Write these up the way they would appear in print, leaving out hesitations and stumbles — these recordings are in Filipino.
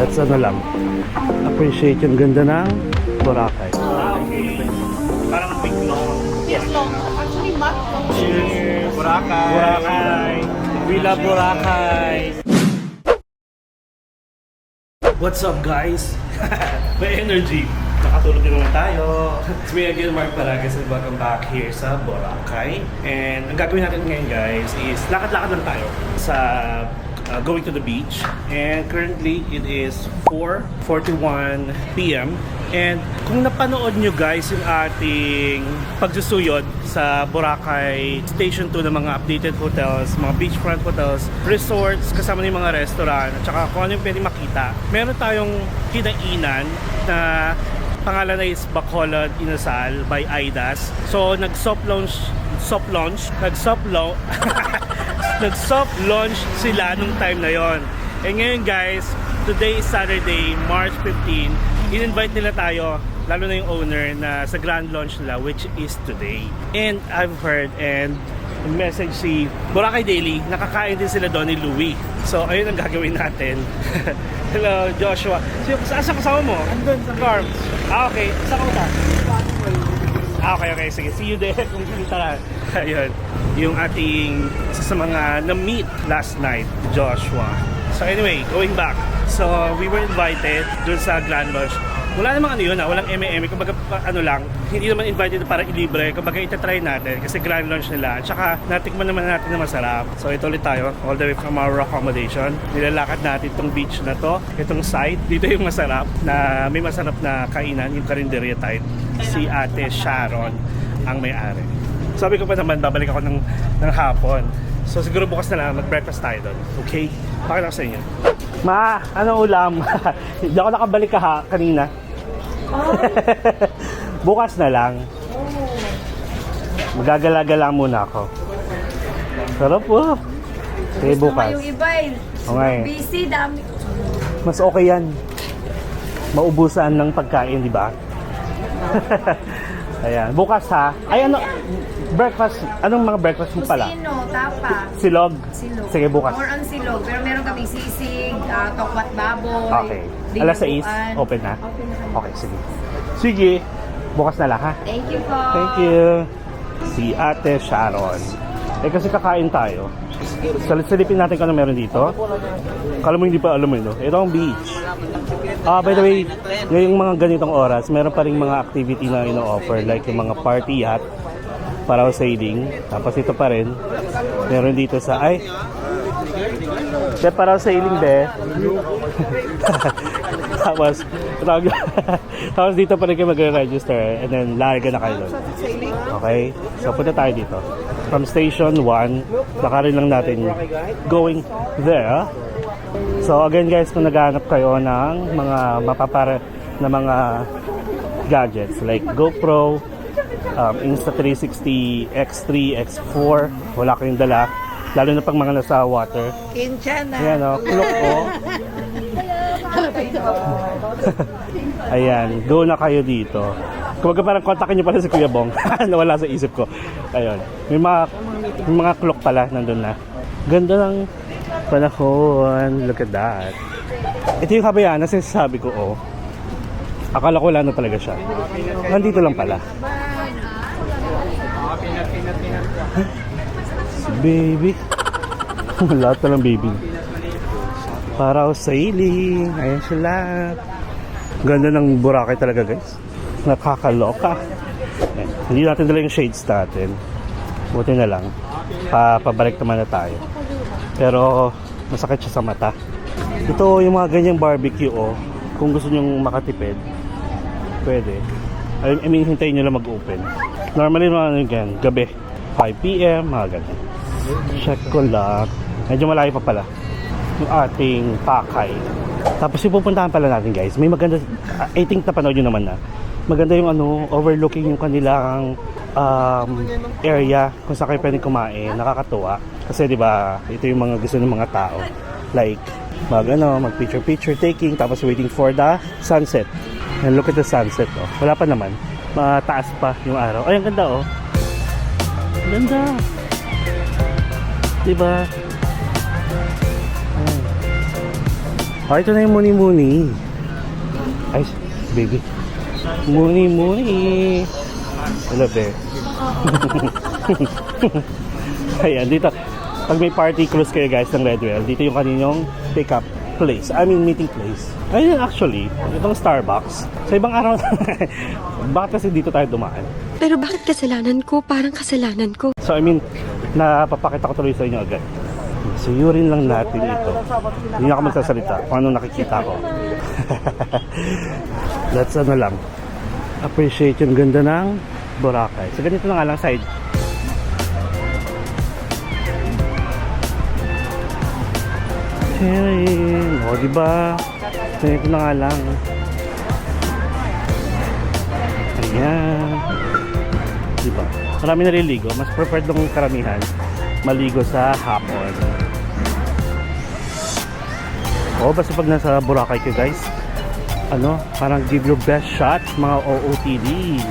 Let's ano lang, appreciate yung ganda ng Boracay. Okay. Parang big long. Yes, long. Actually, matte long. Cheers! Boracay! Boracay! We love Boracay! What's up guys? May energy. Nakatulog din naman tayo. It's me again, Mark Paragas, and welcome back here sa Boracay. And ang gagawin natin ngayon guys is lakad-lakad lang tayo sa going to the beach. And currently it is 4:41 p.m. And kung napanood nyo guys yung ating pagsusuyod sa Boracay Station 2 ng mga updated hotels, mga beachfront hotels, resorts, kasama ng mga restaurant, at saka kung ano yung pwede makita, meron tayong kinainan na pangalan na is Bacolod Inasal by Aidas. So nag-soft launch sila nung time na yon. And ngayon guys, today is Saturday, March 15. In-invite nila tayo, lalo na yung owner, na sa grand launch nila, which is today. And I've heard and message si Boracay Daily, nakakain din sila doon ni Louie. So ayun ang gagawin natin. Hello Joshua. So, saan sa kasama mo? Andun sa car. Okay. Saan ka ba? Okay. Sige. See you there. Kung tara. Ayun. Yung ating isa sa mga na-meet last night, Joshua. So anyway, going back. So we were invited dun sa grand launch. Wala namang ano yun, walang M&M, kumbaga ano lang, hindi naman invited para ilibre, kumbaga itatry natin kasi grand launch nila. At saka natikman naman natin na masarap. So ito ulit tayo, all the way from our accommodation. Nilalakad natin itong beach na to, itong site. Dito yung masarap, na may masarap na kainan, yung karinderya type. Si Ate Sharon ang may-ari. Sabi ko pa naman, babalik ako ng hapon. So siguro bukas na lang, mag-breakfast tayo doon. Okay? Pakita ko sa inyo. Ma, anong ulam? Hindi ako nakabalik kanina. Bukas na lang. Magagala-gala muna ako. Sarap po. Sige, bukas. Yung iba Okay. busy, dami. Mas okay yan. Maubusan ng pagkain, di ba? Ayan. Bukas ha. Ay ano, breakfast. Anong mga breakfast mo pala? Kusino, tapa. Silog? Silog. Sige, bukas. More on silog. Pero meron kami sisig, tokwat baboy. Okay. Alas 6, open na? Open na kami. Okay, sige. Sige. Bukas na lang ha. Thank you po. Thank you. Si Ate Sharon. Kasi kakain tayo. Salit-salipin natin kung ano meron dito. Kala mo hindi pa alam mo yun, no? Ito ang beach. By the way, ngayong mga ganitong oras, meron pa rin mga activity na ino-offer. Like yung mga party yacht, parasailing. Tapos ito pa rin. Meron dito sa, parasailing be. Tapos dito pa rin kayo mag-register and then larga na kayo doon. Okay? So punta tayo dito. From station 1, lakarin lang natin going there. So again guys, kung naghahanap kayo ng mga mapapara na mga gadgets like GoPro, Insta360 X3, X4, wala kayong dala, lalo na pag mga nasa water. Kinchana. Ayan o, kulok ko. Ayan, go na kayo dito. Kumbaga parang kontakin nyo pala si Kuya Bong. Nawala sa isip ko. Ayun, may mga clock pala nandun na. Ganda ng panahon. Look at that. Ito yung Havaianas na sinasabi ko, oh. Akala ko wala na talaga siya. Nandito lang pala. Si baby. Lahat na lang baby. Parasailing. Ayan sila. Ganda ng Boracay talaga guys. Nakakaloka. Ayan. Hindi natin dala yung shades natin. Buti na lang. Pabalik naman na tayo. Pero masakit siya sa mata. Ito yung mga ganyang barbecue, oh. Kung gusto nyong makatipid, pwede. I mean, hintayin nyo lang mag-open. Normally naman yan, gabi 5 p.m. mga ganyan. Check ko lang. Medyo malayo pa pala yung ating Pakay. Tapos yung pupuntahan pala natin guys, may maganda, I think napanood nyo naman na, maganda yung overlooking yung kanilang area kung saan kayo pwedeng kumain. Nakakatuwa kasi di ba ito yung mga gusto ng mga tao, like mag picture taking, tapos waiting for the sunset. And look at the sunset, oh. Wala pa naman, mataas pa yung araw. Ay, ang ganda, oh. Ganda, di ba? Oh, ito na yung muni-muni. Ay, baby. Muni-muni. Hello, be. Ayan, dito. Pag may party cruise kayo guys ng Redwell, dito yung kaninyong pick-up place. I mean, meeting place. Ayun actually, itong Starbucks. Sa ibang araw, bakit kasi dito tayo dumaan? Pero bakit kasalanan ko? Parang kasalanan ko. So I mean, napapakita ko tuloy sa inyo agad. Suyurin lang natin ito. Hindi ako magsasalita kung anong nakikita ko. That's ano lang. Appreciate yung ganda ng Boracay. So ganito na nga lang side. Sharing. O diba? Ganito na nga lang. Ayan. Diba? Marami naliligo. Mas preferred ng karamihan maligo sa hapon. O basta pag nasa Boracay kayo guys, ano, parang give your best shot mga OOTDs.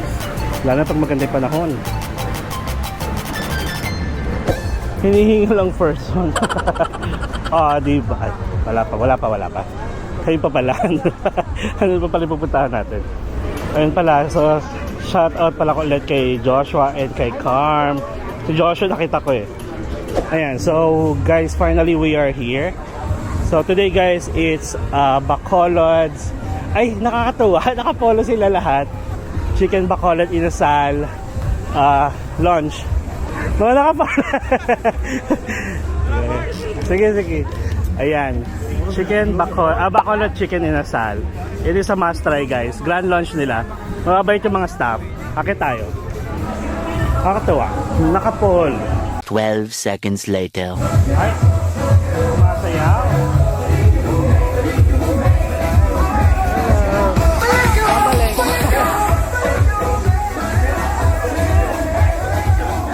Lalo na pag maganda yung panahon. Hinihinga lang first one. Diba? Wala pa. Kayo pa pala. Ano pa pala pupuntahan natin? Ayun pala, so shout out pala ko ulit kay Joshua and kay Carm. Si Joshua nakita ko eh. Ayan, so guys, finally we are here. So today guys, it's Bacolods. Ay, nakakatuwa. Nakapolo sila lahat. Chicken Bacolod inasal. Lunch. Wala ka pa. Sige. Ayan. Chicken Bacolod chicken inasal. It is a must try guys. Grand lunch nila. Mababait yung mga staff. Akit tayo. Nakakatuwa. Nakapol. 12 seconds later. Ay. Masayaw.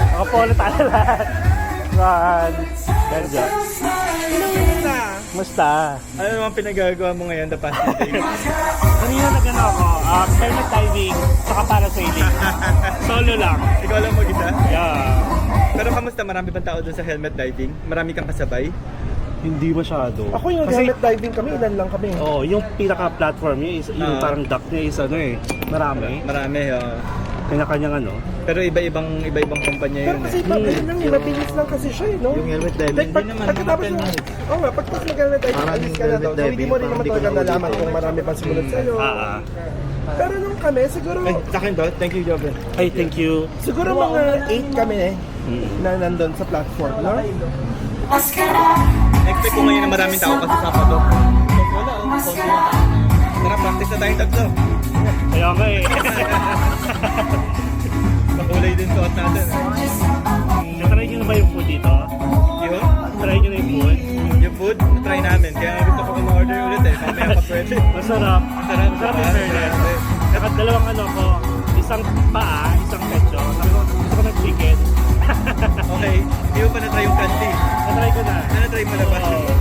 Nakapolo tayo lahat. Ganda. Musta? Ano naman pinagagawa mo ngayon the past few days? Kanina nagano ako, helmet diving, saka parasailing. Solo lang. Ikaw lang mag-isa? Yeah. Pero kamusta? Marami bang tao dun sa helmet diving? Marami kang kasabay? Hindi masyado. Ako yung helmet diving kami, ilan lang kami. Oh, yung pinaka-platform niya is, yung parang duck niya is ano eh, marami. Marami, Kanya-kanyang ano. Pero iba-ibang kumpanya Pero yun kasi mabilis lang, mabilis lang kasi siya eh, no? Yung helmet diving, Like, hindi naman, pagkatapos mga 10 mo, minutes. oo nga, pagkatapos mag-helmet diving, alis ka na daw. So hindi mo rin naman talaga nalaman kung marami pang sumunod sa'yo. Pero nung kami, siguro, Sa akin daw, thank you, Joven. Ay, thank you. siguro mga 8 kami na nandun sa platform, no? Expect ko ngayon na maraming tao kasi Sabado. So, wala, konti lang. Tara, practice na tayong tatlo. Kaya nga eh. Makulay din suot natin. Natry nyo na ba yung food dito? Yun, Try nyo na yung food? yung food, try namin. Kaya gusto ko ma-order ulit eh. Mamaya pa pwede. Masarap. Masarap, Masarap yung fairness. Dapat dalawang ano ko, isang paa, isang pecho. Gusto ko ng chicken. Okay, hindi mo pa na-try yung candy. Natry ko na. Na-try mo na ba? Oo.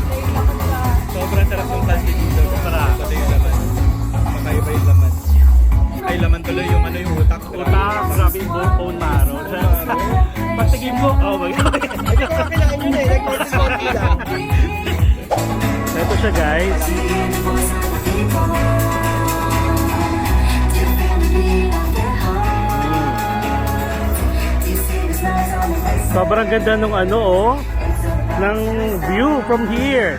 Sobrang sarap ng candy dito. Sarap. Pati yung laman. Makaiba yung laman. Ay, laman tuloy yung ano yung utak. Utak, grabe yung bone marrow. Pagtigin mo, oh my God. Ay, kakakilain yun eh, like, konti lang. Ito siya guys. Sobrang ganda nung ano oh, ng view from here.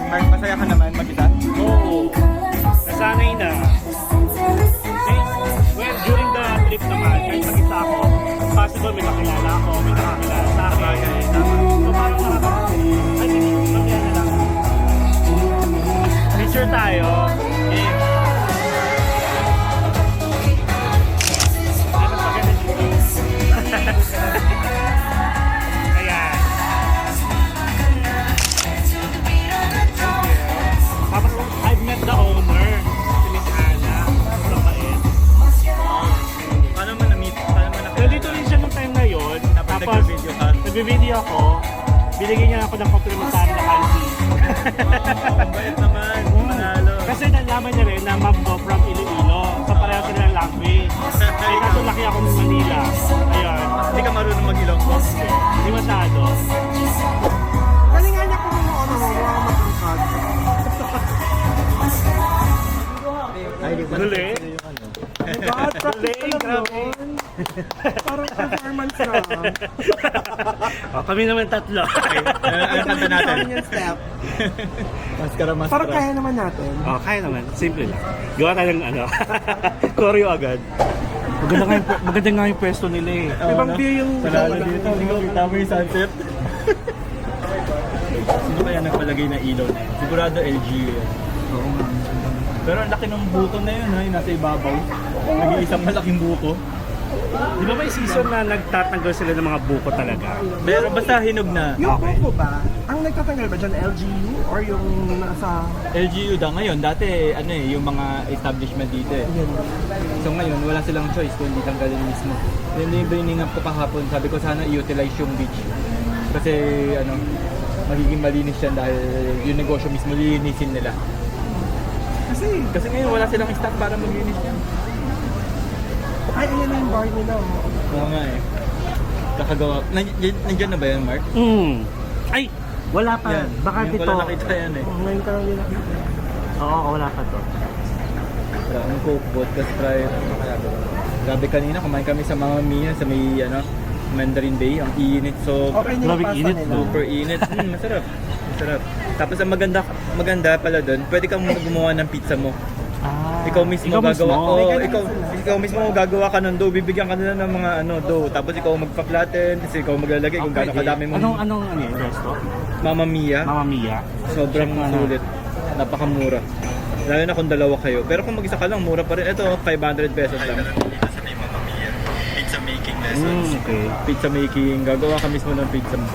Mark, masaya ka naman mag-isa? Oo. Nasanay na. Well, during the trip naman, kahit mag-isa ako, possible may kakilala ako, may nakakilala sa akin. So parang ay, hindi, mamaya na lang. Picture tayo. Eh, ano maganda dito? Ayan. Tapos, I've met the owner, si Miss Ana. Sobrang bait. Paano mo na-meet? Paano mo na-meet? Nandito rin siya nung time na yun. Tapos nag-video ka? Nag-video ako. Binigyan niya ako ng complimentary na candy. Bait naman. Manalo. Kasi nalaman niya rin na ma'am ko from Iloilo. So pareho sila galing, grabe. Parang performance na. Oh, kami naman tatlo. Ano kanta natin? Yung step. Maskara, maskara. Parang kaya naman natin. Oh, kaya naman. Simple lang. Gawa tayo ng ano. Choreo agad. Maganda nga yung pwesto nila eh. Ibang view yung... Panalo dito. Hindi ko kita mo yung sunset. Sino kaya nagpalagay na ilaw na yun? Sigurado LGU yan. Oo nga. Pero ang laki ng buko na yun ha, yung nasa ibabaw. Nag-iisang malaking buko. Di ba may season na nagtatanggal sila ng mga buko talaga? Pero basta hinog na. Yung buko ba? Ang nagtatanggal ba dyan, LGU? Or yung nasa... LGU da ngayon, dati ano eh, yung mga establishment dito eh. So ngayon, wala silang choice kundi tanggalin mismo. Yun yung bringing up ko kahapon, sabi ko sana i-utilize yung beach. Kasi ano, magiging malinis yan dahil yung negosyo mismo lilinisin nila. Kasi ngayon wala silang stock para maglinis yan. Ay, ayan na yung bar nila. Oo nga eh. Kakagawa. Nandiyan na ba yan, Mark? Ay, wala pa. Yan. Baka Ngayon ko dito. lang nakita yan eh. Ngayon ka lang nila. Oo, wala pa to. Wala akong Coke, vodka, Sprite. Grabe kanina, kumain kami sa Mamma Mia sa may ano, Mandarin Bay. Ang init, so Okay na yung Grabe pasta init, nila. super init. Masarap. Masarap. Tapos ang maganda pala doon, pwede kang gumawa ng pizza mo. Ah, Ikaw mismo ikaw gagawa. mismo? Oo, May ikaw mismo gagawa ka ng dough. Bibigyan ka nila ng mga ano dough. Tapos ikaw magpa-flatten, kasi ikaw maglalagay kung gaano kadami mo. Anong ano yung resto? Mamma Mia. Mamma Mia. Sobrang Check mo na. sulit. Napakamura. Lalo na kung dalawa kayo. Pero kung mag-isa ka lang, mura pa rin. Ito, 500 pesos lang. Sa may Mamma Mia. Pizza making Okay. Pizza making. Gagawa ka mismo ng pizza mo.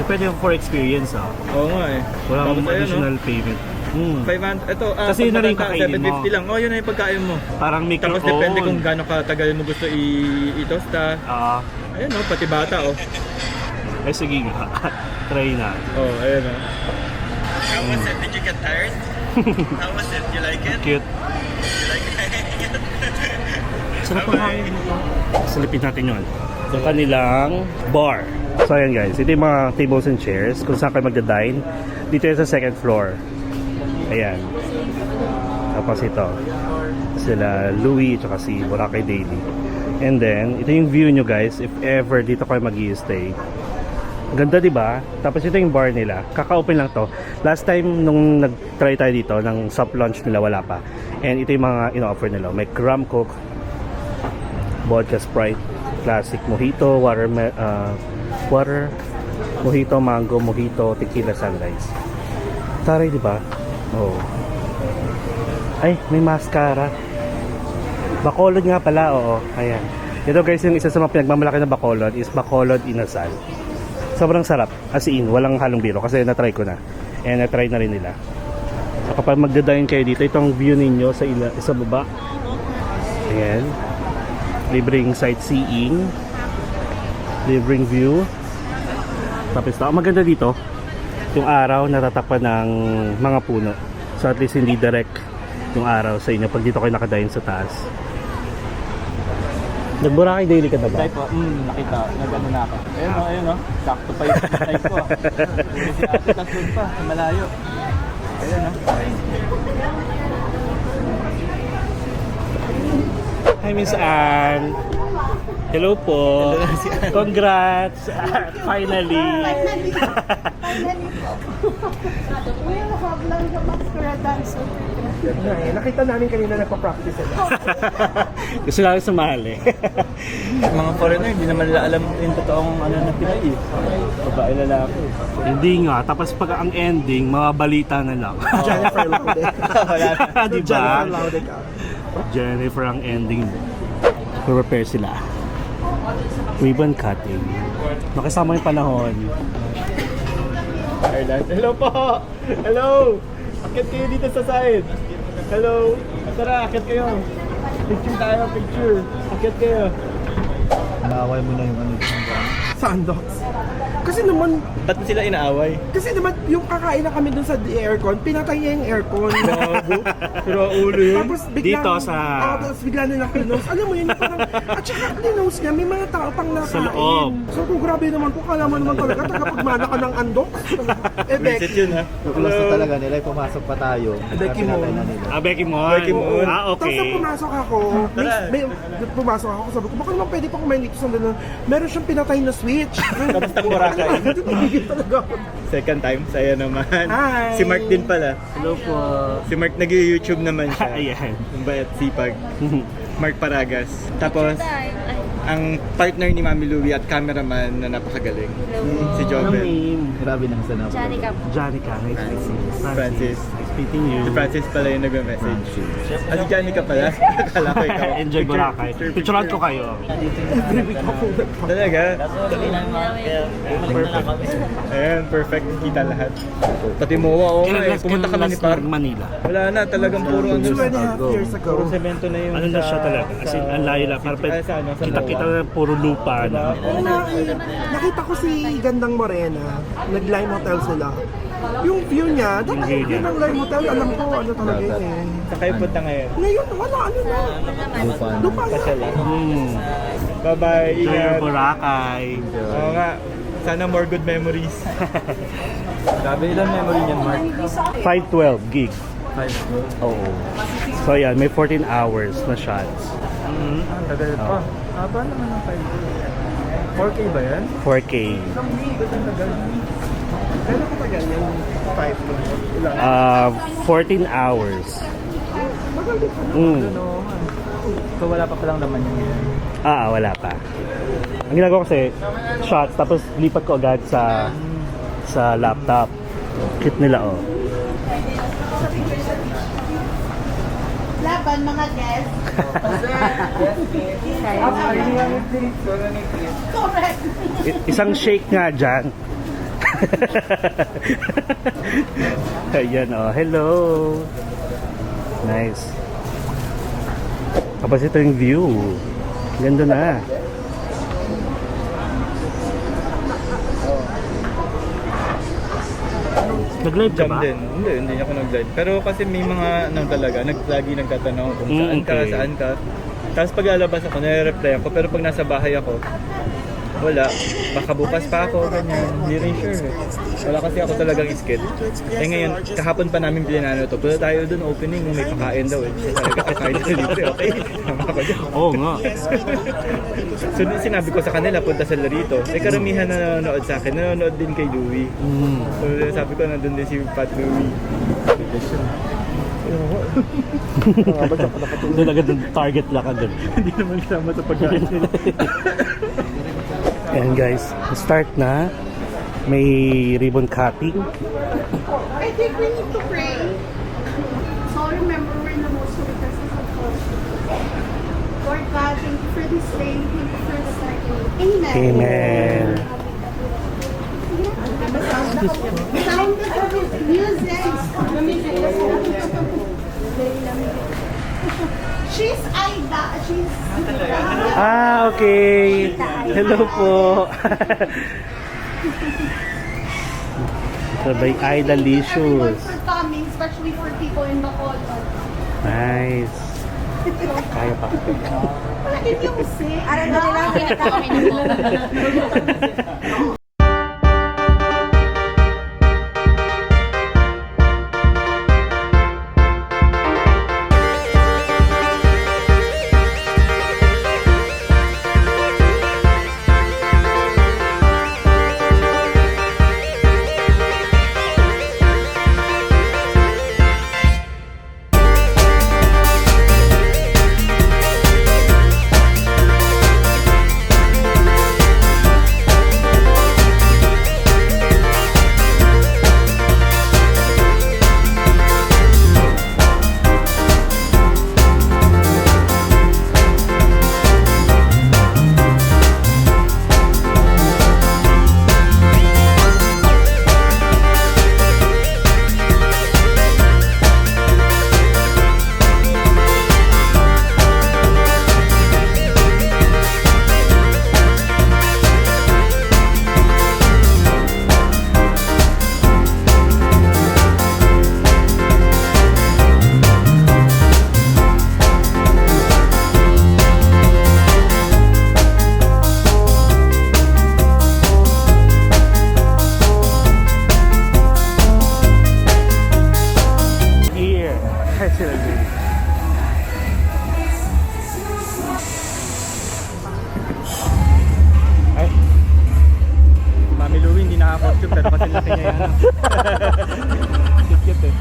Pwede yung for experience ah. Oo nga eh. Wala Tapos akong ayun, additional payment. 500. Ito, Kasi yun na rin yung pag kakainin mo. 750 lang. Oh, yun na yung pagkain mo. Parang make Tapos your depende own. kung gaano katagal mo gusto i-tosta. Ah, Ayun oh, pati bata oh. ay sige nga. Try na. Oh, ayun oh. How was it? Did you get tired? How was it? You like it? Cute. You like it? Sarap ang hangin dito. Salipin natin yun. Yung kanilang bar. So ayan guys, ito yung mga tables and chairs kung saan kayo magda-dine. Dito yung sa second floor. Ayan. Tapos ito. Sila Louie at si Boracay Daily. And then, ito yung view nyo guys if ever dito kayo mag-i-stay. Ganda diba? Tapos ito yung bar nila. Kaka-open lang to. Last time nung nag-try tayo dito ng soft launch nila wala pa. And ito yung mga ino-offer nila. May Rum Coke, vodka Sprite, classic mojito, water mojito, mango, mojito, tequila, sunrise. Taray, di ba? Oh. Ay, may mascara. Bacolod nga pala, oo. Ayan. Ito guys, yung isa sa mga pinagmamalaki na Bacolod is Bacolod Inasal. Sobrang sarap. As in, walang halong biro kasi na-try ko na. And na-try na rin nila. So, kapag magdadine kayo dito, itong view ninyo sa baba. Ayan. Libreng sightseeing. Libreng view. Tapos ang maganda dito, yung araw natatakpan ng mga puno. So at least hindi direct yung araw sa inyo pag dito kayo nakadayon sa taas. Nag-Boracay Daily ka na ba? Type po, nakita. Nag-ano na ako. Ayun o. Sakto pa yung type ko. Si ate tasun pa, malayo. Ayun o. Hi Miss Anne. Hello po. Hello, si Anne. Congrats. Finally. Ay, nakita namin kanina nagpa-practice sila. Gusto namin sumali. Mga foreigner, hindi naman nila alam yung totoong ano na Pinay eh. Babae lalaki. Hindi nga. Tapos pag ang ending, mga balita na lang. Jennifer Laude. Wala na. Diba? Jennifer Laude ka. Jennifer ang ending. Prepare sila. Ribbon cutting. Nakasama yung panahon. Ireland. Hello po! Hello! Akit kayo dito sa side. Hello! Tara, akit kayo. Picture tayo, picture. Akit kayo. Naway mo na yung ano. Sandox. Kasi naman, Ba't mo sila inaaway? yung kakain na kami dun sa aircon, pinatay niya yung aircon. Bago. Pero ulo yun. Tapos biglang, Dito sa- tapos bigla nilang close. Alam mo yun, parang, at saka close niya, may mga tao pang nakain. Sa loob. So kung grabe naman po, kala mo naman talaga, tagapagmana ka ng andok. Visit yun ha. Close na talaga nila, pumasok pa tayo. Becky mo. Pinatay na nila. Becky Mon. Becky Mon. Ah, Tapos okay. nung pumasok ako, pumasok ako, sabi ko, baka naman pwede pa kumain dito sa ganun. Meron siyang pinatay na switch. Tapos ng Boracay. Tumigil talaga ako. Second time, saya naman. Hi. Si Mark din pala. Hello po. Si Mark nag-YouTube naman siya. Ayan. Yung bayat sipag. Mark Paragas. Tapos, ang partner ni Mami Louie at cameraman na napakagaling. Si Anong Jobel. name? Grabe nang sanap. Janica. Nice to meet you. Francis. Nice meeting you. Si Francis pala yung nag-message. Si Johnny ka pala. Akala ko ikaw. Enjoy Boracay. Picturean ko kayo. Every week ako. Talaga? Perfect. Ayan, perfect. Kita lahat. Pati Moa, oo nga eh. Pumunta kami ni Par. Manila. Wala na, talagang puro ano. 2.5 years ago. Puro semento na yung Ano na siya talaga? As in, ang layo lang. Parang sa ano, sa kita-kita na puro lupa na. Oo nga eh. Nakita ko si Gandang Morena, nag-Lime Hotel sila. Yung view niya, Yung view niya. yun ang Lime Hotel, alam ko ano talaga yun eh. Sa kayo punta ngayon. Ngayon, wala, ano na. Lupa na. Pasya lang. Hmm. Bye-bye. Enjoy your Ingat. Boracay. Oo nga. Sana more good memories. Grabe ilan memory niyan, Mark? 512 gig. 5. Oo. So yan, may 14 hours na shots. Ang tagal pa. Haba naman ng 5. 4K ba yan? 4K. Gano'n katagal yung 5 ilang? 14 hours. Mm. So wala pa palang naman yun. Wala pa. Ang ginagawa ko kasi, shots, tapos lipat ko agad sa laptop. Cute nila, oh. Laban mga guests. Correct. Isang shake nga dyan. Ayan, oh. Hello. Nice. Tapos ito yung view. Ganda na. Nag-live ka Jam ba? din. Hindi ako nag-live. Pero kasi may mga talaga, lagi nagtatanong kung saan ka, okay. saan ka. Tapos pag lalabas ako, nare-reply ako. Pero pag nasa bahay ako, wala. Baka bukas pa ako, ganyan. Hindi rin sure. Wala kasi ako talagang iskit. Eh ngayon, kahapon pa namin pinano to. Punta tayo dun opening, may pakain daw eh. Talaga kakain na libre, okay? Tama ako dyan. Oo nga. So sinabi ko sa kanila, punta sila rito. Eh karamihan na nanonood sa akin, nanonood din kay Louie. So sabi ko, nandun din si Pat Louie. Doon agad yung target lang agad. Hindi naman sama sa pagkain nila. Ayan guys, start na. May ribbon cutting. I think we need to pray. So remember, we're in the most holy presence of God. Lord God, thank you for this day. Thank you for this night. Amen. Amen. Sound of music. She's Aida. She's Okay. Hello po. Sabay Aida everyone Licious. for coming, especially for people in Bacolod. Nice. Kaya pa. Wala din yung music. Aral na nila, pinata kami ng Ay, sila din. Ay. Mami Louie, hindi nakaka-costume pero kasi laki niya yan. Cute eh.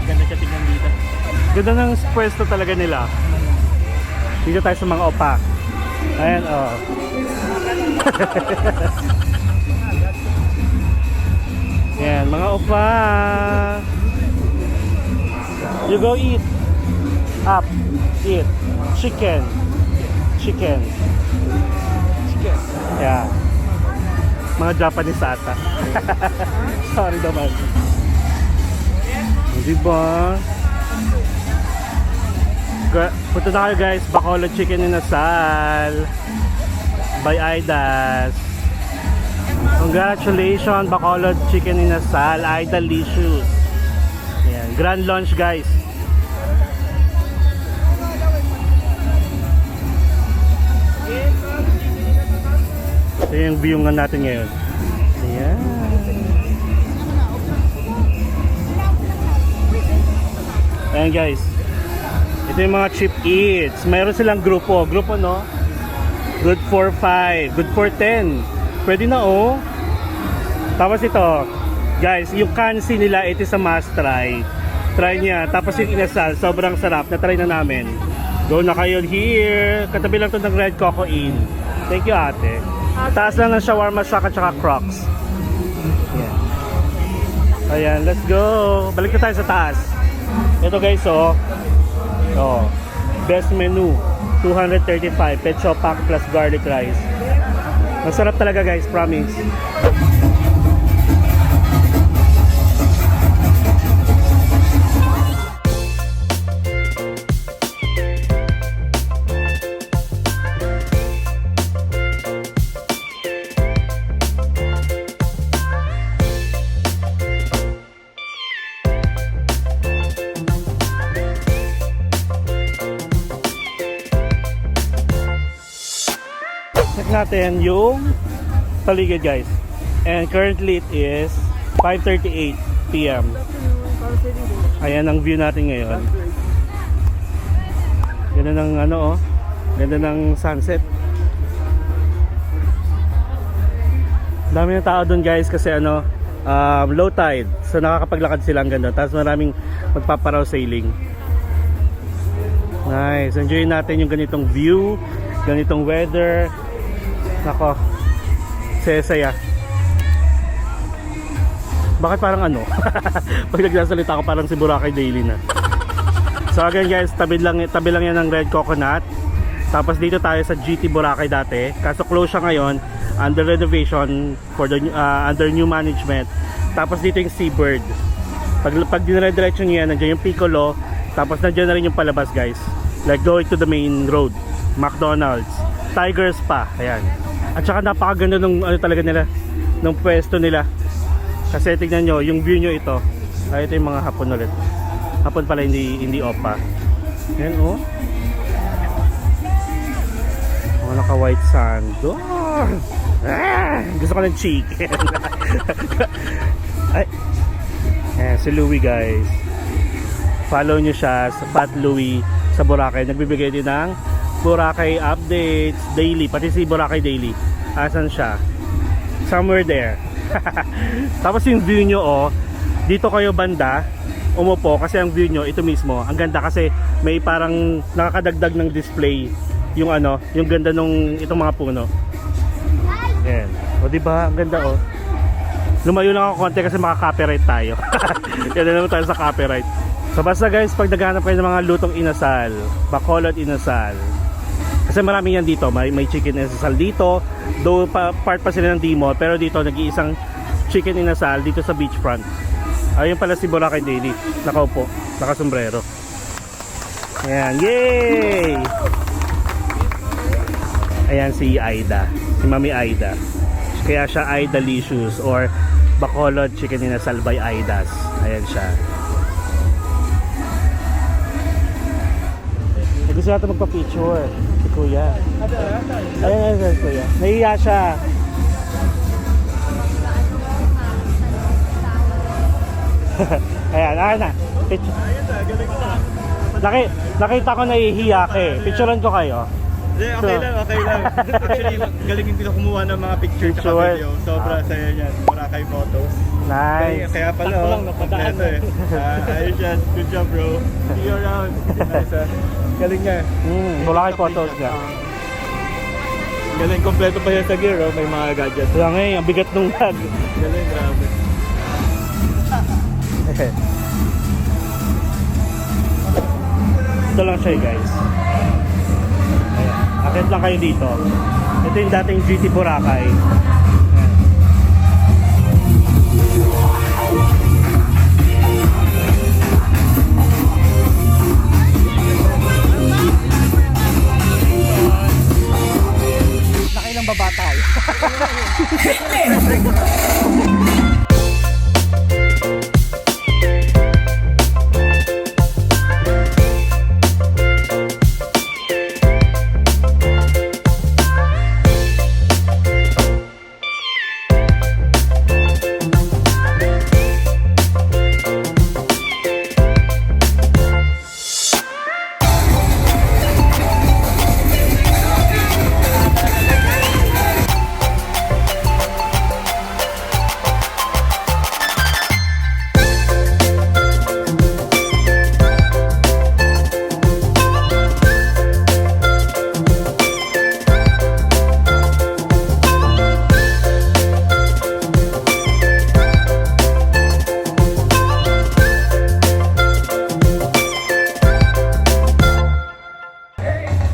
Ganda siya tingnan dito. Ganda ng pwesto talaga nila. Dito tayo sa mga opa. Ayan, oh. Ayan, mga opa. You go eat. Up. Eat. Chicken. Chicken. Chicken. Yeah. Mga Japanese ata. Sorry naman. Diba? Punta na kayo guys, Bacolod Chicken Inasal by Aidas. Congratulations, Bacolod Chicken Inasal, Aidalicious. Ayan, grand launch guys. Ito yung view nga natin ngayon. Ayan. Ayan guys. Ito yung mga cheap eats. Mayroon silang grupo. Grupo no? Good for 5. Good for 10. Pwede na oh. Tapos ito. Guys, yung kansi nila, it is a must try. Try niya. Tapos yung inasal, sobrang sarap. Na-try na namin. Go na kayo here. Katabi lang to ng Red Coco Inn. Thank you ate. Taas lang ng shawarma shack at saka Crocs. Ayan. Ayan, let's go. Balik na tayo sa taas. Ito guys oh. Oh, best menu 235 pecho pack plus garlic rice. Masarap talaga guys, promise. Check natin yung paligid guys. And currently it is 5:38 PM. Ayan ang view natin ngayon. Ganda ng ano oh. Ganda ng sunset. Dami ng tao doon guys kasi ano low tide. So nakakapaglakad sila hanggang doon. Tapos maraming magpaparaw sailing. Nice. Enjoy natin yung ganitong view, ganitong weather. Nako, saya-saya. Bakit parang ano? Pag nagsasalita ako parang si Boracay Daily na. So again guys, tabi lang yan ng Red Coconut. Tapos dito tayo sa GT Boracay dati. Kaso close siya ngayon, under renovation for the under new management. Tapos dito yung Seabird. Pag dinire-diretso niya, nandiyan yung Piccolo. Tapos nandiyan na rin yung palabas guys. Like going to the main road. McDonald's, Tigers pa, ayan. At saka napakaganda nung ano talaga nila, ng pwesto nila. Kasi tignan nyo, yung view nyo ito. Ay, ito yung mga hapon ulit. Hapon pala, hindi opa. Ayan oh. Oh, naka white sand. Oh. Gusto ko ng chicken. Ay. Ayan, si Louie guys. Follow nyo siya sa Pat Louie sa Boracay. Nagbibigay din ng Boracay updates daily, pati si Boracay Daily. Asan siya? Somewhere there. Tapos yung view nyo oh, dito kayo banda umupo kasi ang view nyo ito mismo. Ang ganda kasi may parang nakakadagdag ng display yung ano, yung ganda nung itong mga puno. Ayan. O diba? Ang ganda oh. Lumayo lang ako konti kasi maka-copyright tayo. Yan na naman tayo sa copyright. So basta guys, pag naghanap kayo ng mga lutong inasal, Bacolod Inasal. Kasi marami yan dito, may chicken inasal dito. Though part pa sila ng D-Mall, pero dito nag-iisang chicken inasal dito sa beachfront. Ayun pala si Boracay Daily, nakaupo, nakasombrero. Ayan, yay! Ayan si Aida, si Mami Aida. Kaya siya Aidalicious or Bacolod Chicken Inasal by Aidas. Ayan siya. Gusto natin magpa-picture si Kuya. Ayun, Kuya. Nahiya siya. Ayan, na. Picture. Nakita ko nahihiya ka eh. Picturean ko kayo. Hindi, okay lang. Actually, galing din ko kumuha ng mga picture at Picture. video. Sobra saya niyan. Boracay photos. Nice. Kaya pala, kompleto eh. Ayos yan. Good job, bro. See you around. Nice, galing nga. Wala kay photos niya. Galing, kompleto pa yan sa gear, oh. May mga gadgets. Kaya ngayon, ang bigat nung bag. Galing, grabe. Ito lang siya guys. Ayan. Akit lang kayo dito. Ito yung dating GT Boracay. Ayan. Nakailang baba tayo?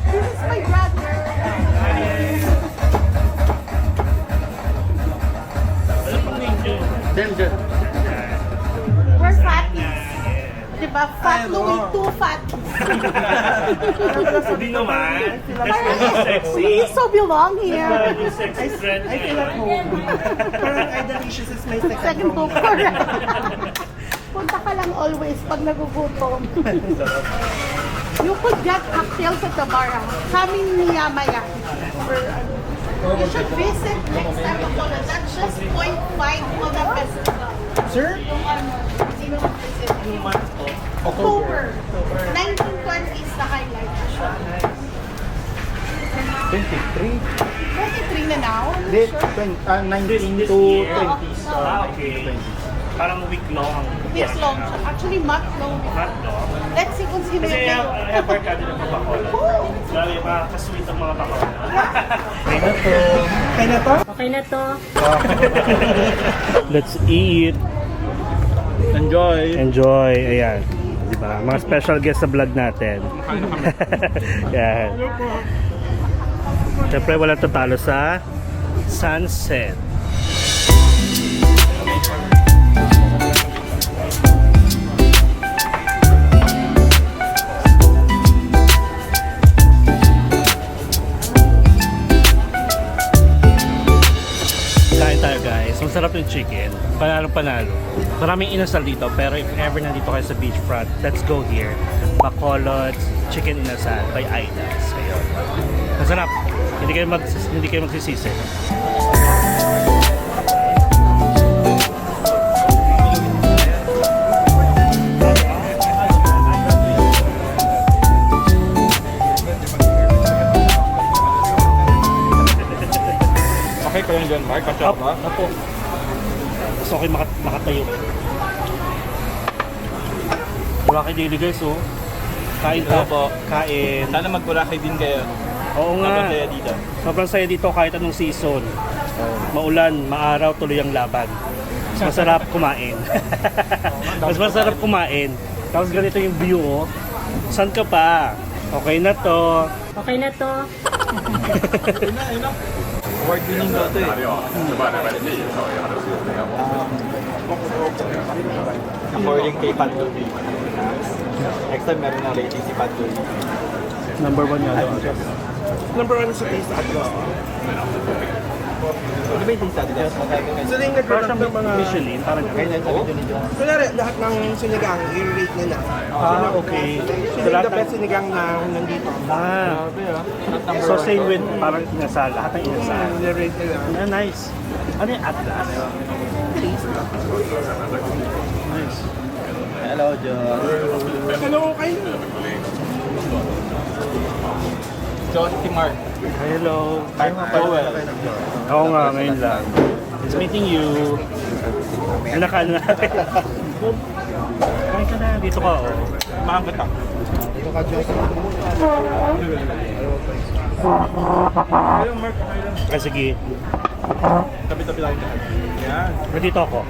This is my brother. We're fatties. Diba? Fat Louie, too fat. Hindi naman. That's really sexy. We so belong here. Yung sexy friend. I feel at Parang Idalicious is my Second home, correct. Punta ka lang always pag nagugutom. You could get cocktails at the bar. Sa amin ni Yamaya. You should visit next time to Cola. That's just 0.5 Cola Festival. Sir? Sino mag-visit? October. 1920s na highlight. 23? 23 na now? Hindi, 19 to 20s. Okay. Parang week long. This long siya. Actually, month long. Not long. Let's see kung sino Kasi yung I have barkada ng mga bakola. Oh! Grabe, mga kasweet ang mga bakola. Okay na to. Let's eat. Enjoy. Enjoy. Ayan. Diba? Mga special guest sa vlog natin. Yan. Siyempre, walang tatalo sa sunset. Kain tayo guys. Masarap yung chicken. Panalo. Maraming inasal dito pero if ever nandito kayo sa beachfront, let's go here. Bacolod Chicken Inasal by Aidas. Ayun. Masarap. Hindi kayo magsisisi. Okay ka lang dyan, Mark? Kasya ba? Apo. Gusto ko makatayo. Wala kayo daily guys oh. Kain Hello ta. po. Kain. Sana mag-Boracay din kayo. Oo nga. Sobrang saya dito. Sobrang saya dito kahit anong season. Maulan, maaraw, tuloy ang laban. Mas masarap kumain. Mas masarap kumain. Tapos ganito yung view oh. Saan ka pa? Okay na to. Okay na to. Award winning daw to eh. According kay Pat Louie. Next time meron na rating si Pat Louie. Number 1 nga daw. Number 1 sa taste atlas. Ano ba yung taste Adidas? So, yung nag-rate ng mga... Michelin, parang Kaya na sabi ni John. Kunwari, lahat ng sinigang, i-rate nila. okay. Sino yung the best sinigang na nandito? Grabe ah. Not number So one same to. with parang inasal, lahat ng inasal. I-rate nila. Nice. Ano yung Atlas? Nice. Hello, John. Hello, kayo. John, si Mark. Hello. Joel. Oo nga, ngayon lang. It's meeting you. Ay, nakaano na. Kain ka na, dito ka, oh. Maangkat ako. Dito ka, John. Ah, sige. Tabi-tabi lang tayo. Yan. Nandito ako.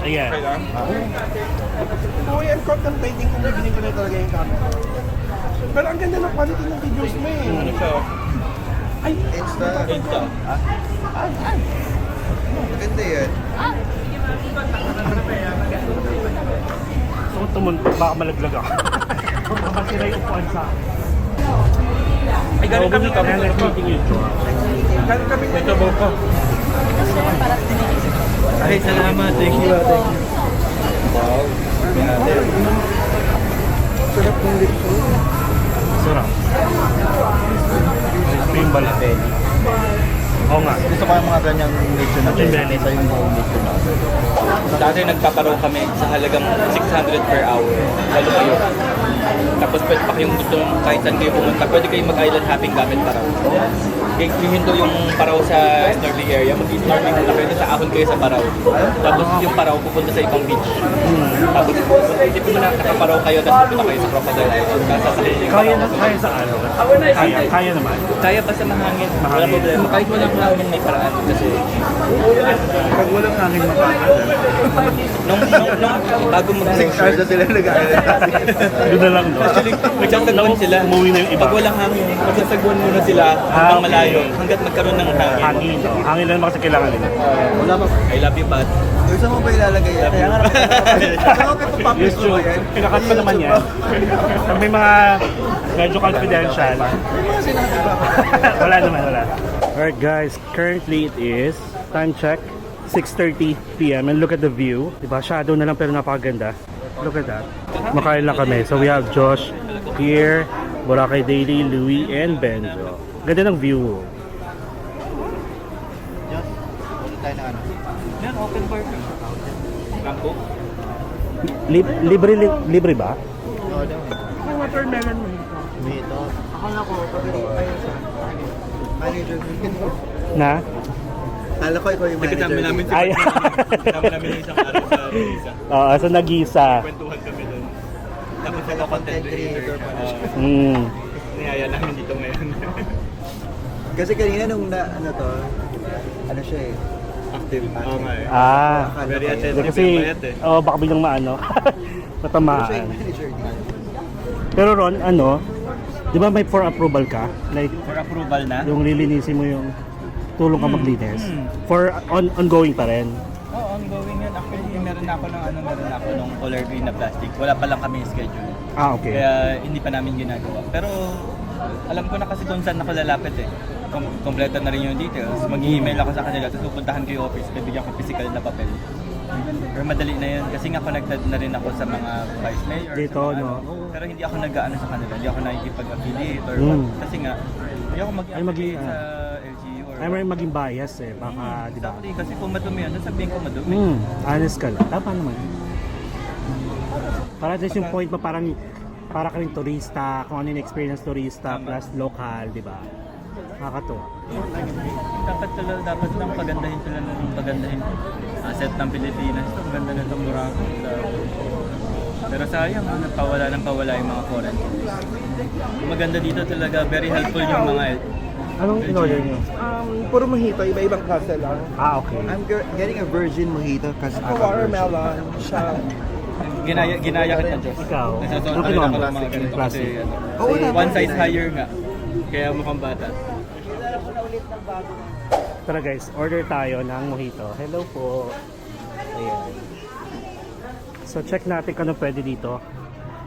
Ayan. Uy, ang contemplating kung bibinin ko na talaga yung camera. Pero ang ganda ng quality ng videos mo eh. Ano siya? Ay, Insta. Insta. Maganda yan. So, tumuntok, baka malaglag ako. Baka masira yung upuan sa akin. Ay, galing kami kami. Nice meeting you, Joel. galing kami na Ito ko. Ay, salamat. Thank you. Wow. sarap ng lips mo. Sarap. Ito yung balabeli. Oo nga. Gusto ko yung mga ganyang nature na Belly. sa yung buong nature natin. Dati nagpaparaw kami sa halagang 600 per hour. Lalo kayo. Tapos pwede pa kayong gusto kahit saan kayo pumunta, pwede kayong mag-island hopping gamit paraw. Hihinto yung paraw sa snorkeling area, mag-snorkeling muna kayo sa ahon kayo sa paraw. Tapos yung paraw pupunta sa ibang beach. Tapos hindi po na nakaparaw kayo, tapos pupunta kayo sa Crocodile Island. Sasakay yung Kaya paraw. na, kaya sa ano? Kaya naman. Kaya pa sa mahangin. Wala Mahangin. problema. Kahit walang hangin may paraan. Kasi Pag walang hangin makakala. nung bago mag 6 hours na sila nag-island natin. Doon na lang, no? Actually, nagsasagwan sila. Umuwi na yung iba. Pag walang hangin, nagsasagwan muna sila hanggang okay. malayo. Hanggat magkaroon ng hangin. Hangin, no? Hangin lang naman kasi kailangan nila. Wala pa. I love you, Pat. Gusto mo ba ilalagay yan? Kaya nga naman. Yes, true. Pinakat pa naman yan. Pag may mga medyo confidential. Wala naman, wala. Alright guys, currently it is, time check, 6:30 p.m. and look at the view. Diba, shadow na lang pero napakaganda. Look at that. Makain lang kami. So we have Josh here, Boracay Daily, Louie, and Benjo. Ganda ng view. Tayo na ano. Yan, open bar. Rampo? Libre ba? Oo daw. Ang watermelon mo. Dito. Akala ko, ayun sa manager mo. Na? Kala ko ikaw yung manager. Nagkasama namin si Ay. Kasama namin yung isang araw sa Risa. Oo, so nag-isa. Kwentuhan kami doon. Tapos ako content creator pa na siya. Niyaya namin dito ngayon. Kasi kanina nung ano to, ano siya eh. Active. Oo nga eh. Ah. Very Akala ko attentive. Kasi, Mayat eh. baka biglang maano. Ano siya yung Matamaan. manager dito. Pero Ron, ano, di ba may for approval ka? Like, For approval na? yung lilinisin mo yung tulong ka maglinis. For ongoing pa rin. Oo, ongoing yan. Actually, meron na ako ng color green na plastic. Wala pa lang kami schedule. Ah, okay. Kaya hindi pa namin ginagawa. Pero alam ko na kasi kung saan ako lalapit eh. Kompleto na rin yung details. Mag-email ako sa kanila, tapos pupuntahan ko yung office, bibigyan ko physical na papel. Pero madali na yun kasi nga connected na rin ako sa mga vice mayor. Dito, sa mga no? Pero hindi ako nag-ano sa kanila, hindi ako nakikipag-affiliate or Mm. what. Kasi nga, hindi ako Ay, mag-affiliate sa LGU or Ay, may maging bias eh. Baka, di ba? Exactly, kasi kung madumi yan, sabihin ko madumi. Honest ka lang. Tama naman. Para just yung point mo, parang para ka rin turista, kung ano yung experience turista Tama. plus local, di ba? Nakakatuwa. Dapat lang pagandahin sila ng pagandahin asset ng Pilipinas. Ito, maganda na itong Boracay. Pero sayang, pawala yung mga foreign tourists. Maganda dito talaga, very helpful yung mga Anong in-order nyo? Puro mojito, iba-ibang klase lang. Ah, okay. I'm getting a virgin mojito kasi Ako watermelon, siya. ginaya kita, Diyos. Ikaw? Nagsasabi Anong ako kinuha mo? ng mga ganito kasi Classic. ano, Oo, wala pa. one size higher nga. Kaya mukhang bata. Tara guys, order tayo ng mojito. Hello po. Ayan. So check natin kung ano pwede dito.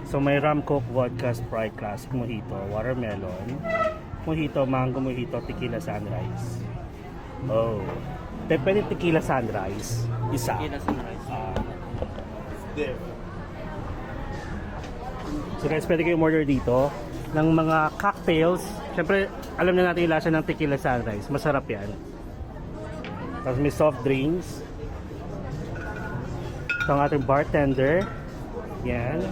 So may rum coke, vodka, Sprite, classic mojito, watermelon, mojito, mango mojito, tequila sunrise. Oh. Pwede tequila sunrise. Isa. So guys, pwede kayong order dito ng mga cocktails. Siyempre, alam na natin yung lasa ng tequila sunrise. Masarap yan. Tapos may soft drinks. Ito ang ating bartender. Yan.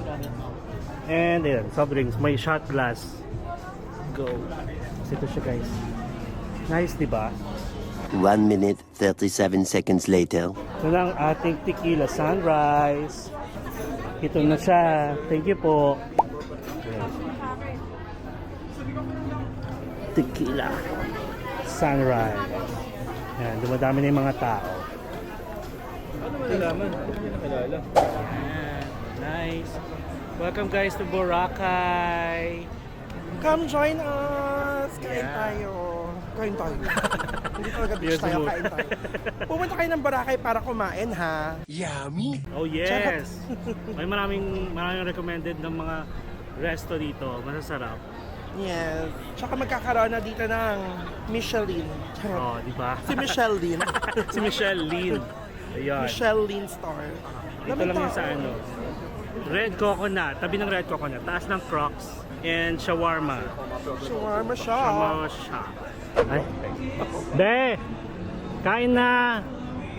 And ayan, soft drinks. May shot glass. Go. Kasi ito siya guys. Nice, di ba? 1 minute, 37 seconds later. Ito na ang ating tequila sunrise. Ito na siya. Thank you po. Ayan. Tequila sunrise. Ayan, dumadami na yung mga tao. Ano malalaman? Hindi nakilala. Ayan, nice. Welcome guys to Boracay. Come join us! Kain Yeah. tayo. Kain tayo. Hindi talaga beach Yes, tayo, mo. kain tayo. Pumunta kayo ng Boracay para kumain, ha? Oh yes. May maraming recommended ng mga resto dito. Masasarap. Yes. Tsaka magkakaroon na dito ng Michelin. Charot. Oh, di ba? Si Michelin. Si Michelle Lin. Ayun. Michelin star. Dito lang yun sa ano. Red Coconut. Tabi ng Red Coconut. Taas ng Crocs. And shawarma. Shawarma siya. Shawarma shop. Ay. Be! Kain na!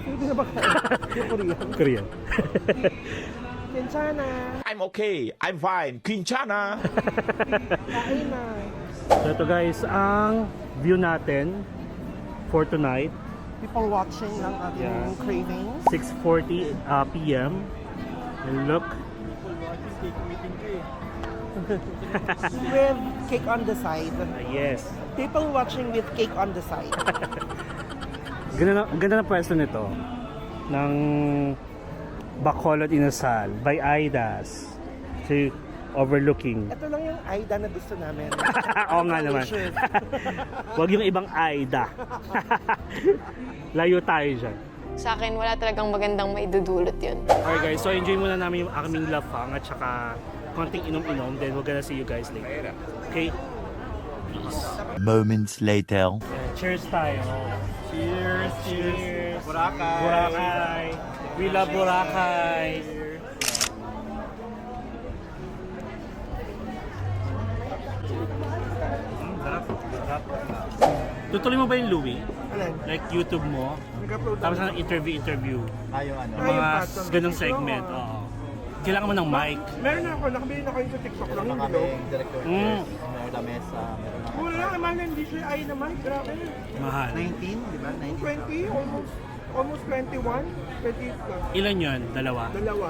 Hindi na ba yung Korean? Korean. Kinchana. I'm okay. I'm fine. Quinchana. Kain na. So ito guys, ang view natin for tonight. People watching ng ating Yeah. cravings. 6:40 p.m. And look. With cake on the side. Yes. People watching with cake on the side. Ganda na pwesto nito. Ng Bacolod Inasal by Aidas. So, overlooking. Ito lang yung Aida na gusto namin. Oo nga naman. Delicious. Huwag yung ibang Aida. Layo tayo dyan. Sa akin, wala talagang magandang maidudulot yun. Alright guys, so enjoy muna namin yung aming lafang at saka konting inom-inom. Then we're gonna see you guys later. Okay? Moments later. Cheers tayo. Cheers! Cheers! Boracay! Boracay! We love Boracay! Sarap. Sarap. Tutuloy mo ba yung Louie? Alin? Like YouTube mo? Nag-upload Tapos na. ang interview. Yung ano. Yung mga pattern. ganong segment. Oo. Kailangan mo ng mic. Meron na ako, nakabili na kayo sa TikTok lang. Meron na Hindi kaming director. Mm. Meron na mesa. Meron na Wala naman, hindi siya ay naman. Grabe. Mahal. 19, di ba? 19. 20, almost 21, 20 plus. Ilan yun? Dalawa? Dalawa.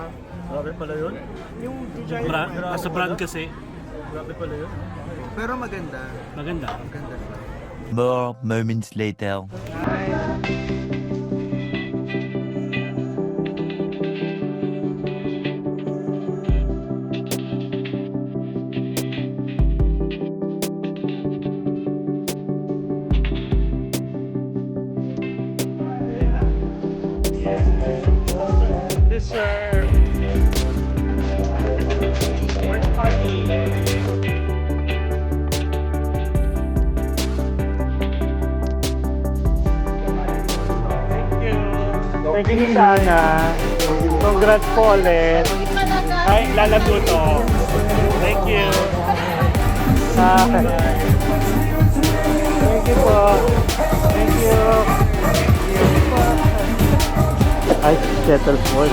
Grabe pala yun. Yung DJI naman. Sa brand kasi. Grabe pala yun. Pero maganda. Maganda. Maganda siya. More moments later. Dessert. Thank you sana. Congrats po ulit. Ay, lalago to. Thank you. Thank you po. Thank you. Ay, settle for.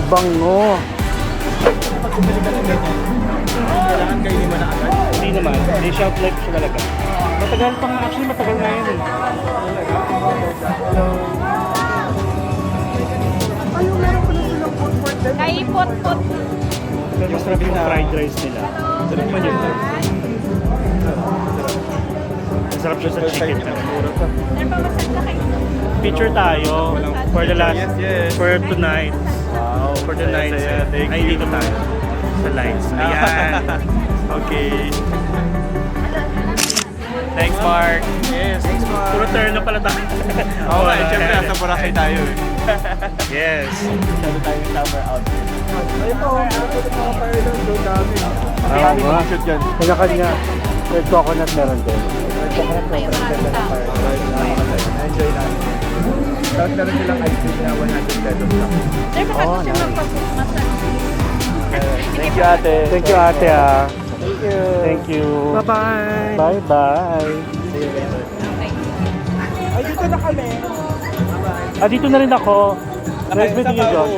Bango. Kailangan kainin mo na agad. Hindi naman. May shelf life siya talaga. Matagal pa nga. Actually, matagal na yun eh. Ayun, meron ko na silang food for them. Kaipot-pot. Pero masarap yung fried rice nila. Sarap man yun. Masarap siya sa chicken. Picture tayo for the last, for tonight. Wow. For the night. Ay, dito tayo. Sa lights. Ayan. Okay. Thanks, Mark. Yes. Puro turn na pala tayo. Oo, syempre, nasa Boracay tayo eh. Yes. Masyado tayong summer outfit. Ayun po, meron ko ng mga fire doon. Doon dami. Marami mga shoot dyan. Kanya-kanya. Red coconut meron din. Red coconut meron din na fire. Enjoy namin. Tapos meron silang ice cream na 100 pesos lang. Sir, baka gusto nice. magpapasal. Thank you, ate. Thank you, ate. Thank you. Thank you. Bye-bye. Bye-bye. See you later. Ay, dito na kami. Dito na rin ako. Nice meeting you, Josh.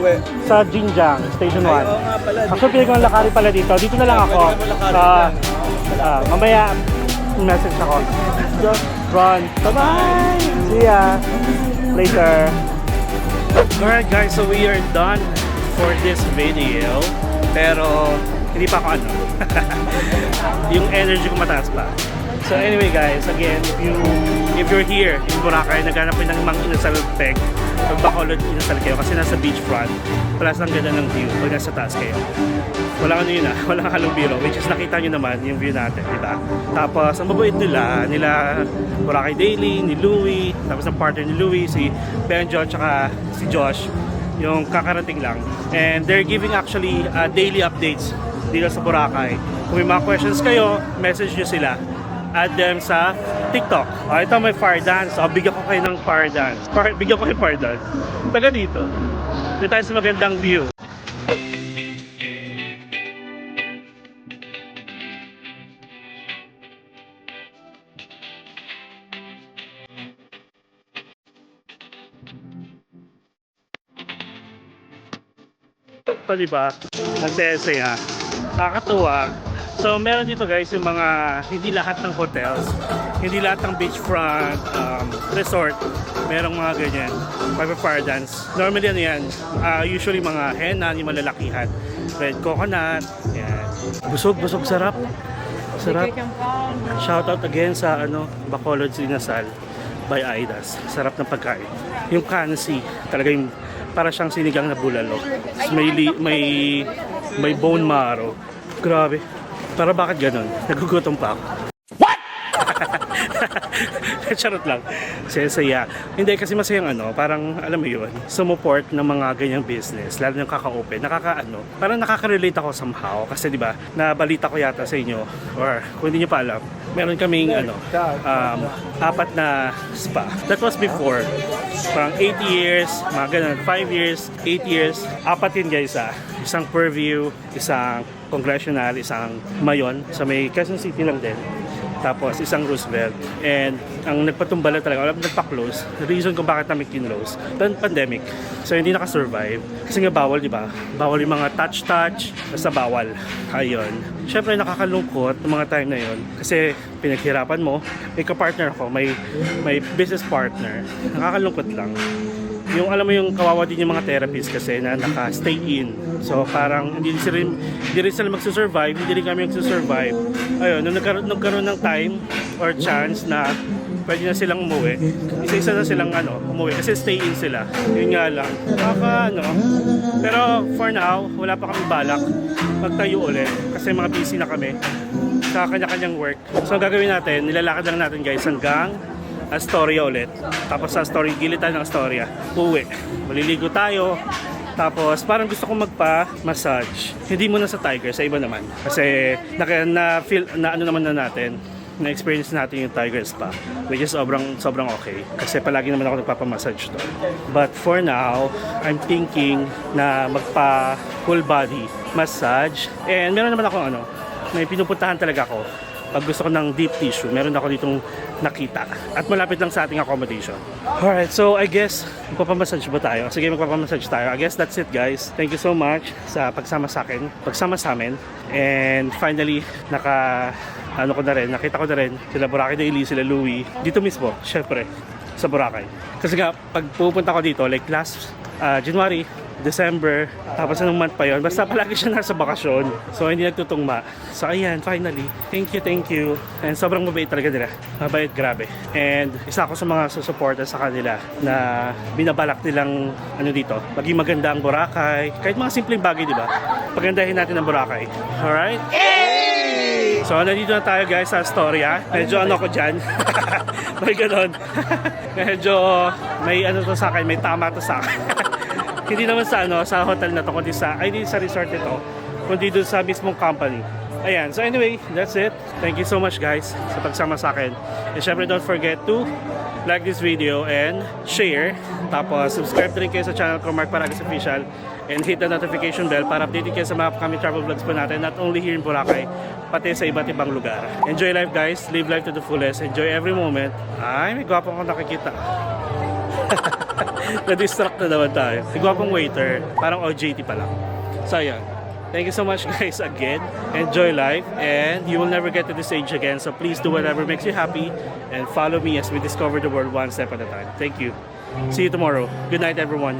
Sa Jinjiang, Station 1. Actually, pinagawang lakari pala dito. Dito na lang ako. Mamaya, message ako. Just run. Bye-bye! See ya! Later! Alright guys, so we are done for this video. Pero, hindi pa ako ano. Yung energy ko mataas pa. So anyway guys, again, if you're here in Boracay, naghanap kayo ng Mang Inasal Peg, Bacolod Inasal kayo kasi nasa beachfront. Plus ang ganda ng view pag nasa taas kayo. Walang ano yun walang halong biro, which is nakita nyo naman yung view natin, di ba? Tapos ang mabait nila Boracay Daily, ni Louie, tapos ang partner ni Louie, si Benjo, tsaka si Josh, yung kakarating lang. And they're giving actually daily updates dito sa Boracay. Kung may mga questions kayo, message nyo sila. Add them sa TikTok. Ito may fire dance. Bigyan ko kayo ng fire dance. Bigyan ko kayo fire dance. Taga dito. Dito tayo sa magandang view. Ito diba? Nag-essay ha. Nakakatuwa. So meron dito guys yung mga hindi lahat ng hotels, hindi lahat ng beachfront resort, merong mga ganyan, fire dance. Normally ano yan, usually mga henna, yung malalakihan, red coconut, yan. Busog, sarap. Sarap. Shoutout again sa Bacolod Inasal by Aidas. Sarap ng pagkain. Yung kansi, talaga yung para siyang sinigang na bulalo. May bone marrow. Grabe. Para bakit ganon? Nagugutom pa ako. What? Charot lang. Saya. Hindi kasi masayang parang alam mo yun, sumuport ng mga ganyang business, lalo yung kaka-open. Parang nakaka-relate ako somehow kasi di ba, nabalita ko yata sa inyo or kung hindi nyo pa alam, meron kaming 4 na spa. That was before. Parang 8 years, mga ganun, 5 years, 8 years. 4 yun guys Isang Purview, isang Congressional, isang Mayon, sa may Quezon City lang din. Tapos isang Roosevelt. And ang nagpatumbala talaga, nagpa-close. The reason kung bakit namin kinlose, pandemic. So hindi naka-survive. Kasi nga bawal, di ba? Bawal yung mga touch, basta bawal. Ayun. Siyempre nakakalungkot ng mga time na yon kasi pinaghirapan mo. May ka-partner ako, may business partner. Nakakalungkot lang. Yung alam mo yung kawawa din yung mga therapists kasi na naka-stay in. So parang hindi rin sila magsusurvive, hindi rin kami magsusurvive. Ayun, nung nagkaroon ng time or chance na pwede na silang umuwi, isa-isa na silang umuwi kasi stay in sila. Yun nga lang. Pero for now, wala pa kami balak magtayo ulit kasi mga busy na kami sa kanya-kanyang work. So ang gagawin natin, nilalakad lang natin guys hanggang Astoria ulit. Tapos sa Astoria, gilid tayo ng Astoria. Uwi. Maliligo tayo. Tapos parang gusto kong magpa-massage. Hindi muna sa Tiger, sa iba naman. Kasi na-feel na naman na natin. Na-experience natin yung Tiger Spa. Which is sobrang okay. Kasi palagi naman ako nagpapa-massage to. But for now, I'm thinking na magpa-full body massage. And meron naman ako may pinupuntahan talaga ako. Pag gusto ko ng deep tissue, meron ako ditong nakita. At malapit lang sa ating accommodation. Alright, so I guess, magpapamassage ba tayo? Sige, magpapamassage tayo. I guess that's it guys. Thank you so much sa pagsama sa amin. And finally, nakita ko na rin sila Boracay Daily, sila Louie. Dito mismo, syempre, sa Boracay. Kasi nga, pag pupunta ko dito, like last January, December, tapos anong month pa yon, basta palagi siya nasa bakasyon, so hindi nagtutungma. So ayan, finally, thank you, and sobrang mabait talaga nila, mabait, grabe. And isa ako sa mga susuporta sa kanila na binabalak nilang dito, maging maganda ang Boracay, kahit mga simpleng bagay, di ba? Pagandahin natin ang Boracay. Alright? So nandito na tayo guys sa Astoria. Medyo ko dyan. May ganon. Medyo may to sa akin, may tama to sa akin. Hindi naman sa hotel na to, kundi sa resort ito, kundi doon sa mismong company. Ayan, so anyway, that's it. Thank you so much guys sa pagsama sa akin. And syempre don't forget to like this video and share. Tapos subscribe na rin kayo sa channel ko, Mark Paragas Official. And hit the notification bell para updated kayo sa mga upcoming travel vlogs po natin, not only here in Boracay, pati sa iba't ibang lugar. Enjoy life guys, live life to the fullest, enjoy every moment. Ay, may gwapong akong nakikita. Na-distract na naman tayo. Igwapong waiter, parang OJT pa lang. So, ayan. Thank you so much guys again. Enjoy life and you will never get to this age again. So please do whatever makes you happy and follow me as we discover the world one step at a time. Thank you. See you tomorrow. Good night everyone.